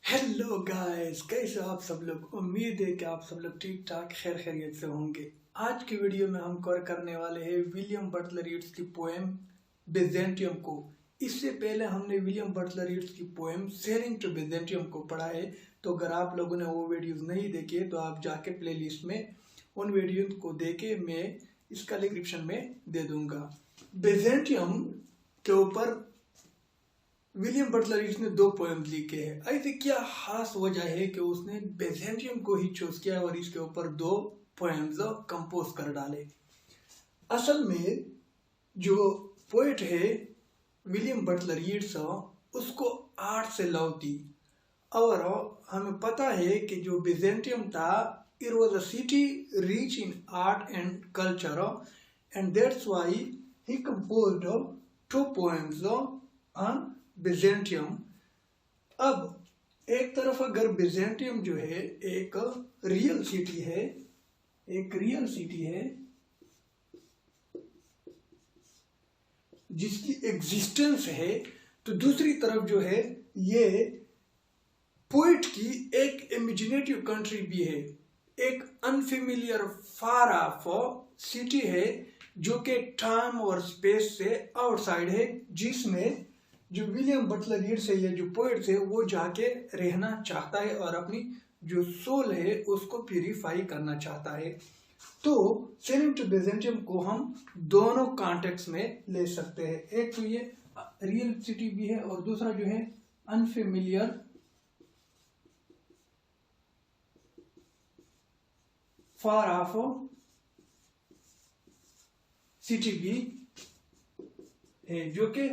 Hello guys, कैसे हो आप सब लोग। उम्मीद है कि आप सब लोग ठीक ठाक खैर खैरियत से होंगे। आज की वीडियो में हम कवर करने वाले हैं विलियम बटलर यीट्स की पोएम बिजेंटियम को। इससे पहले हमने विलियम बटलर यीट्स की पोएम सेलिंग टू बिजेंटियम को पढ़ा है। तो अगर आप लोगों ने वो वीडियोस नहीं देखे तो आप जाके प्लेलिस्ट में उन वीडियोस को देखे, मैं इसका डिस्क्रिप्शन में दे दूंगा। बिजेंटियम के ऊपर विलियम बटलर यीट्स ने 2 पोएम लिखे हैं। ऐसे क्या खास वजह है कि उसने बिजेंटियम को ही चूज किया और इसके ऊपर 2 पोएम्स कंपोज कर डाले। असल में जो पोएट है विलियम बटलर यीट्स, उसको आर्ट से लव थी और हमें पता है कि जो बिजेंटियम था, it was a city rich in art and culture and that's why he composed 2 poems on Byzantium. अब एक तरफ अगर बिजेंटियम जो है एक रियल सिटी है, जिसकी एग्जिस्टेंस है, तो दूसरी तरफ जो है ये पोइट की एक इमेजिनेटिव कंट्री भी है। एक अनफेमिलियर फार ऑफ सिटी है जो कि टाइम और स्पेस से आउटसाइड है, जिसमें जो विलियम बटलर यीट्स है या जो पोएट है वो जाके रहना चाहता है और अपनी जो सोल है उसको प्यूरिफाई करना चाहता है। तो सेलिंग टू बिजेंटियम को हम दोनों कॉन्टेक्स्ट में ले सकते हैं। एक तो ये रियल सिटी भी है और दूसरा जो है अनफेमिलियर फार ऑफ सिटी भी है, जो कि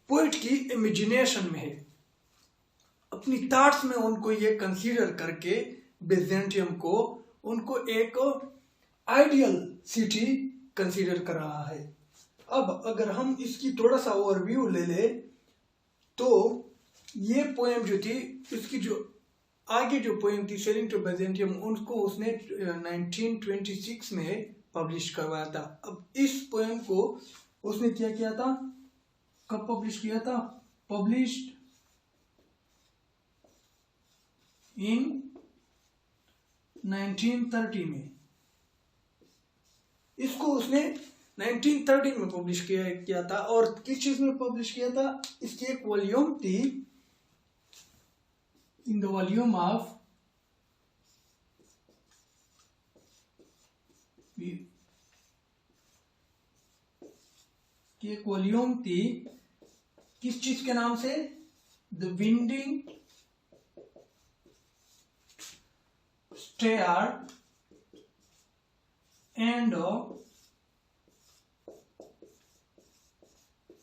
पोइट की इमेजिनेशन में है। अपनी थॉट्स में उनको ये कंसीडर करके बिजेंटियम को उनको एक आइडियल सिटी कंसीडर कर रहा है। अब अगर हम इसकी थोड़ा सा ओवरव्यू ले ले तो ये पोएम जो थी, इसकी जो आगे जो पोएम थी सेलिंग टू बिजेंटियम, उनको उसने 1926 में पब्लिश करवाया था। अब इस पोएम को उसने क्या किया था, कब पब्लिश किया था? पब्लिश्ड इन 1930 में। इसको उसने 1930 में पब्लिश किया था। और किस चीज में पब्लिश किया था? इसकी एक वॉल्यूम थी, इन द वॉल्यूम ऑफ एक वॉल्यूम थी, किस चीज के नाम से? The winding stair and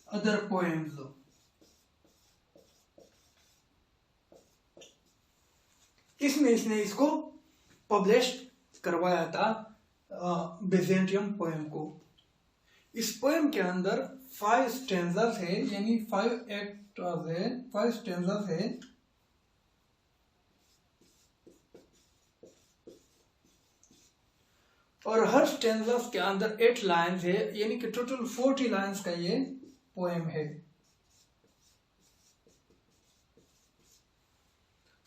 other poems. इसमें इसने इसको पब्लिश करवाया था बिजेंटियम पोएम को। इस पोएम के अंदर 5 स्टैंजास है, यानी 5 एक्ट्स है, 5 स्टैंजास है। और हर स्टैंजास के अंदर 8 लाइन्स है, यानी कि टोटल 40 लाइन्स का ये पोएम है।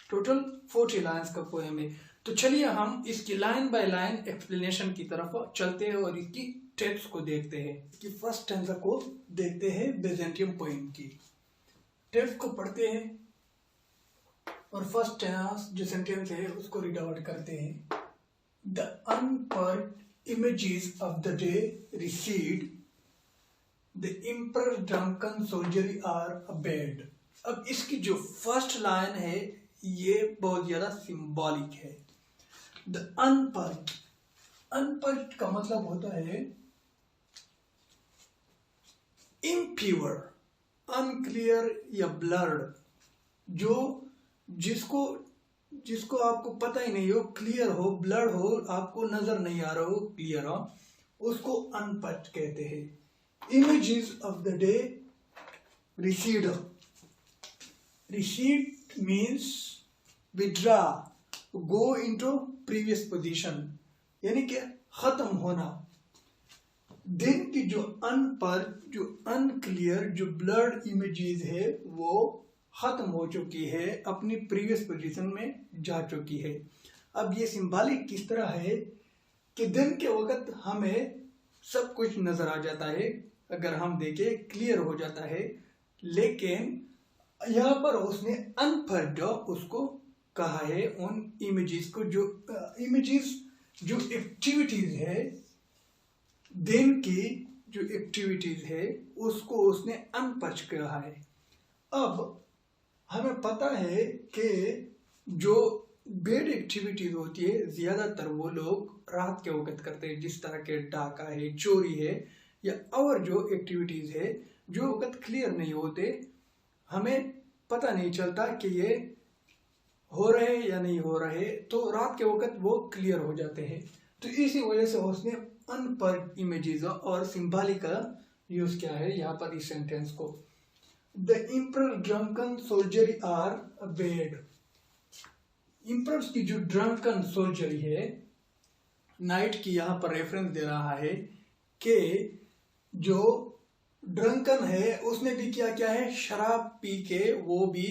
टोटल 40 लाइन्स का पोएम है। तो चलिए हम इसकी लाइन बाय लाइन एक्सप्लेनेशन की तरफ चलते हैं और इसकी टेक्स्ट को देखते हैं। कि फर्स्ट स्टैंजा को देखते हैं बिजेंटियम पोएम की। टेक्स्ट को पढ़ते हैं और फर्स्ट जो सेंटेंस है उसको रीड आउट करते हैं। The unpurged images of the day recede. The emperor drunken soldiery are abed. अब इसकी जो फर्स्ट लाइन है ये बहुत ज्यादा सिंबॉलिक है। The unpurged, unpurged का मतलब होता है impure, unclear या blurred, जो जिसको आपको पता ही नहीं हो, क्लियर हो, ब्लड हो, आपको नजर नहीं आ रहा हो, क्लियर हो, उसको अनपट कहते हैं। Images of the day recede. Recede means withdraw, go into previous position, यानी कि खत्म होना। दिन की जो अनपट, जो अनक्लियर, जो ब्लड इमेजेस है वो खत्म हो चुकी है, अपनी प्रीवियस पोजीशन में जा चुकी है। अब ये सिंबॉलिक किस तरह है कि दिन के वक्त हमें सब कुछ नजर आ जाता है, अगर हम देखें क्लियर हो जाता है, लेकिन यहाँ पर उसने अनफर्ड उसको कहा है उन इमेजेस को, जो इमेजेस जो एक्टिविटीज है, दिन की जो एक्टिविटीज है उसको उसने अनपर्च कहा है। अब हमें पता है कि जो बेड एक्टिविटीज होती है ज्यादातर वो लोग रात के वक्त करते हैं, जिस तरह के डाका है, चोरी है या और जो एक्टिविटीज है जो वक्त क्लियर नहीं होते, हमें पता नहीं चलता कि ये हो रहे या नहीं हो रहे, तो रात के वक्त वो क्लियर हो जाते हैं। तो इसी वजह से उसने अनपर्ड इमेजेस और सिंबॉलिक का यूज किया है यहाँ पर इस सेंटेंस को। The emperor drunken soldiery are bed. Emperors की जो ड्रंकन सोल्जरी है, नाइट की यहाँ पर रेफरेंस दे रहा है कि जो ड्रंकन है उसने भी क्या है, शराब पी के वो भी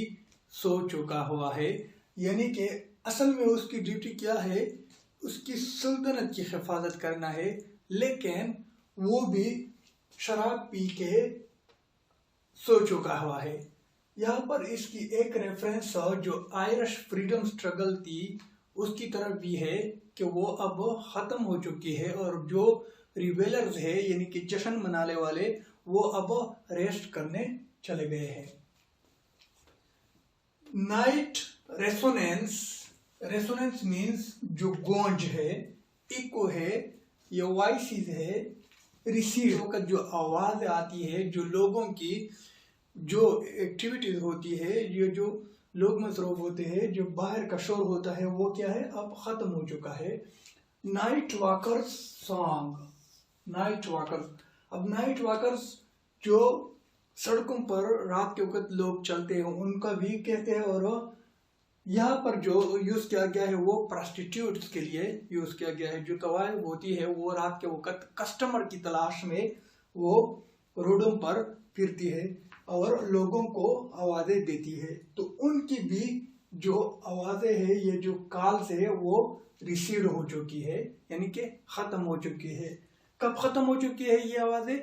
सो चुका हुआ है। यानी कि असल में उसकी ड्यूटी क्या है, उसकी सल्तनत की हिफाजत करना है, लेकिन वो भी शराब पी के सो चुका हुआ है। यहाँ पर इसकी एक रेफरेंस जो आयरिश फ्रीडम स्ट्रगल थी उसकी तरफ भी है कि वो अब खत्म हो चुकी है और जो रिबेलर्स है यानी कि जश्न मनाने वाले वो अब रेस्ट करने चले गए हैं। नाइट रेसोनेंस, रेसोनेंस मीन्स जो गूंज है, इको है या वॉइसेस है, रिसीव का जो आवाज आती है, जो लोगों की जो एक्टिविटीज होती है, ये जो लोग मसरूफ होते हैं, जो बाहर का शोर होता है वो क्या है, अब खत्म हो चुका है। Night walkers song, night walkers, अब नाइट वॉकर्स जो सड़कों पर रात के वक्त लोग चलते हैं उनका भी कहते हैं, और यहाँ पर जो यूज किया गया है वो प्रोस्टिट्यूट्स के लिए यूज किया गया है। जो तवाइफ होती है वो रात के वक्त कस्टमर की तलाश में वो रोडों पर फिरती है और लोगों को आवाजें देती है, तो उनकी भी जो आवाजें है, ये जो कॉल्स है वो रिसीव हो चुकी है, यानी कि खत्म हो चुकी है। कब खत्म हो चुकी है ये आवाजें,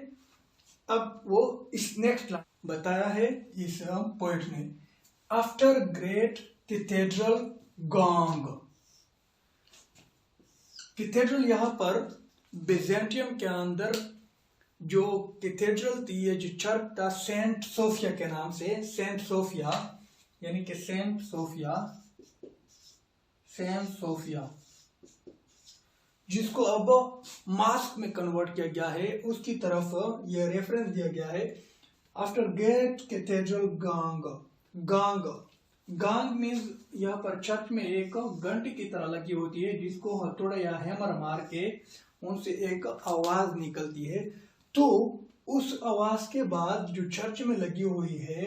अब वो इस नेक्स्ट लाइन बताया है इस पोएट ने। After great cathedral gong, cathedral यहाँ पर बिजेंटियम के अंदर जो कैथेड्रल थी, ये जो चर्च था सेंट सोफिया के नाम से, सेंट सोफिया यानी कि सेंट सोफिया, सेंट सोफिया जिसको अब मास्क में कन्वर्ट किया गया है, उसकी तरफ ये रेफरेंस दिया गया है। After great cathedral gong, gong, gong means यहाँ पर चर्च में एक घंटी की तरह लगी होती है जिसको हथौड़ा या हैमर मार के उनसे एक आवाज निकलती है। तो उस आवाज के बाद जो चर्च में लगी हुई है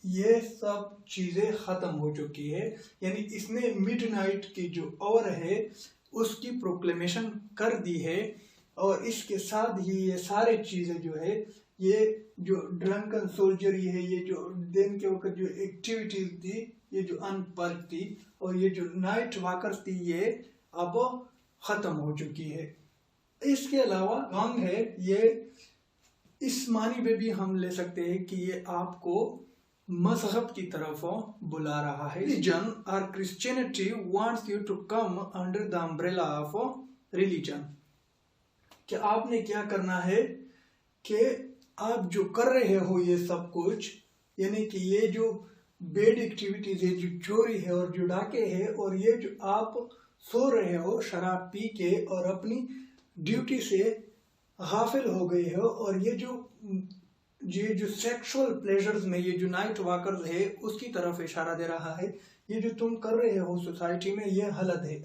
ये सब चीजें खत्म हो चुकी है, यानी इसने मिडनाइट की जो आवर है उसकी प्रोक्लेमेशन कर दी है, और इसके साथ ही ये सारे चीजें जो है, ये जो ड्रंकन सोल्जरी है, ये जो दिन के वक्त जो एक्टिविटीज थी, ये जो अनपर्क थी, और ये जो नाइट वॉकर्स थी, ये अब खत्म हो चुकी है। इसके अलावा गॉन्ग है, ये इस मानी में भी हम ले सकते हैं कि ये आपको मजहब की तरफ बुला रहा है। रिलीजन और Christianity wants you to come under the umbrella of religion, कि आपने क्या करना है कि आप जो कर रहे हो ये सब कुछ, यानी कि ये जो बेड एक्टिविटीज है, जो चोरी है और जो डाके है, और ये जो आप सो रहे हो शराब पी के और अपनी ड्यूटी से गाफिल हो गए हो, और ये जो सेक्सुअल प्लेजर्स में ये जो नाइट वॉकर्स है उसकी तरफ इशारा दे रहा है। ये जो तुम कर रहे हो सोसाइटी में ये गलत है।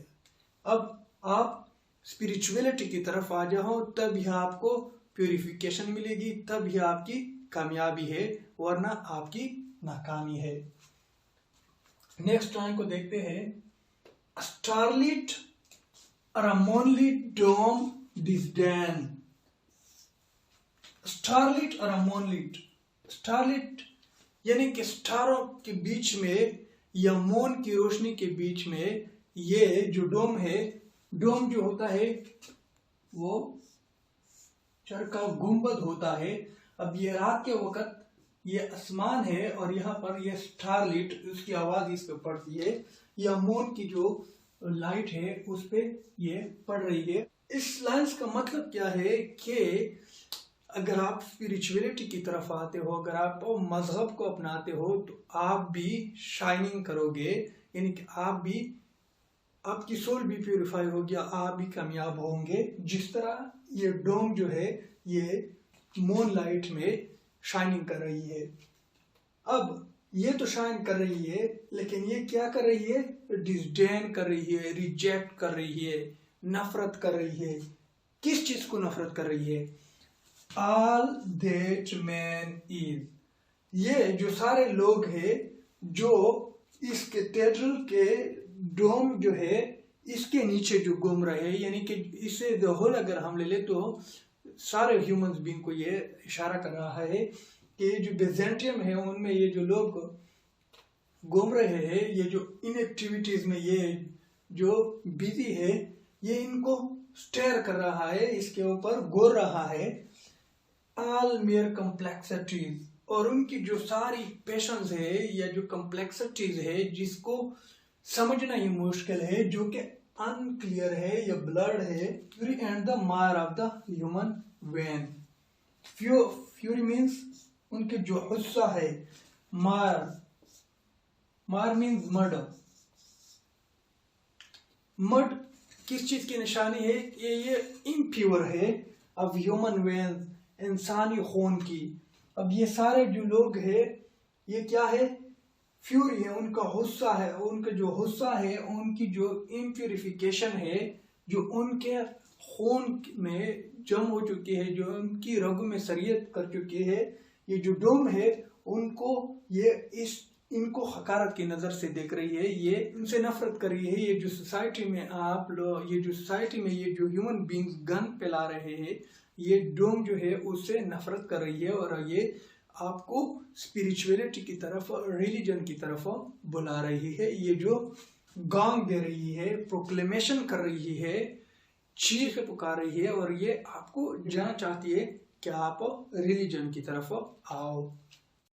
अब आप स्पिरिचुअलिटी की तरफ आ जाओ, तब ही आपको प्यूरिफिकेशन मिलेगी, तब ही आपकी कामयाबी है, वरना आपकी नाकामी है। नेक्स्ट लाइन को देखते हैं। स्टारलिट अरामोनलिट डोम डिस्डेन, स्टारलिट और अमोनलिट, स्टारलिट यानी कि स्टारों के बीच में या मून की रोशनी के बीच में ये जो डोम है, डोम जो होता है वो चरखा गुंबद होता है। अब ये रात के वक्त ये आसमान है और यहाँ पर ये स्टारलाइट, उसकी आवाज इस पे पड़ती है, या मून की जो लाइट है उस पे ये पड़ रही है। इस लाइंस का मतलब क्या है कि अगर आप स्पिरिचुअलिटी की तरफ आते हो, अगर आप मजहब को अपनाते हो तो आप भी शाइनिंग करोगे, यानी कि आप भी, आपकी सोल भी प्यूरिफाई होगी, आप भी कामयाब होंगे। जिस तरह ये डोम जो है ये मून लाइट में शाइनिंग कर रही है। अब ये तो शाइन कर रही है, लेकिन ये क्या कर रही है? डिस्डेन कर रही है, रिजेक्ट कर रही है, नफरत कर रही है। किस चीज को नफरत कर रही है? ऑल दैट मैन इज, ये जो सारे लोग हैं जो इस कैथेड्रल के डोम जो है इसके नीचे जो घूम रहे हैं, यानी कि इसे द होल अगर हम ले ले तो सारे ह्यूमंस बीइंग को ये इशारा कर रहा है कि जो बेजेंटियम है उनमें ये जो लोग घूम रहे हैं, ये जो इनएक्टिविटीज में ये जो बिजी है, ये इनको स्टेयर कर रहा है, इसके ऊपर गौर रहा है। ऑल मेयर कॉम्प्लेक्सिटीज, और उनकी जो सारी पैशंस है या जो कॉम्प्लेक्सिटीज है जिसको समझना ही मुश्किल है, जो कि अनक्लियर है या ब्लर्ड है। फ्यूरी एंड द मार of the human when. Fury means उनके जो गुस्सा है, मार मीन्स मर्डर। मर्ड किस चीज की निशानी है? ये इम्प्योर है अब ह्यूमन वेन, इंसानी खून की। अब ये सारे जो लोग हैं ये क्या है? फ्यूरी है, उनका गुस्सा है, उनका जो गुस्सा है, उनकी जो इम्प्यूरिफिकेशन है, जो उनके खून में जम हो चुकी है, जो उनकी रग में सरियत कर चुकी है। ये जो डोम है उनको ये इनको हकारत की नजर से देख रही है, ये उनसे नफरत कर रही है। ये जो सोसाइटी में आप लोग, ये जो सोसाइटी में ये जो ह्यूमन बींग्स गन फैला रहे हैं, ये डोम जो है उससे नफरत कर रही है और ये आपको स्पिरिचुअलिटी की तरफ, रिलीजन की तरफ बुला रही है। ये जो गॉन्ग दे रही है, प्रोक्लेमेशन कर रही है, चीख पुकार रही है और ये आपको जाना चाहती है कि आप रिलीजन की तरफ आओ।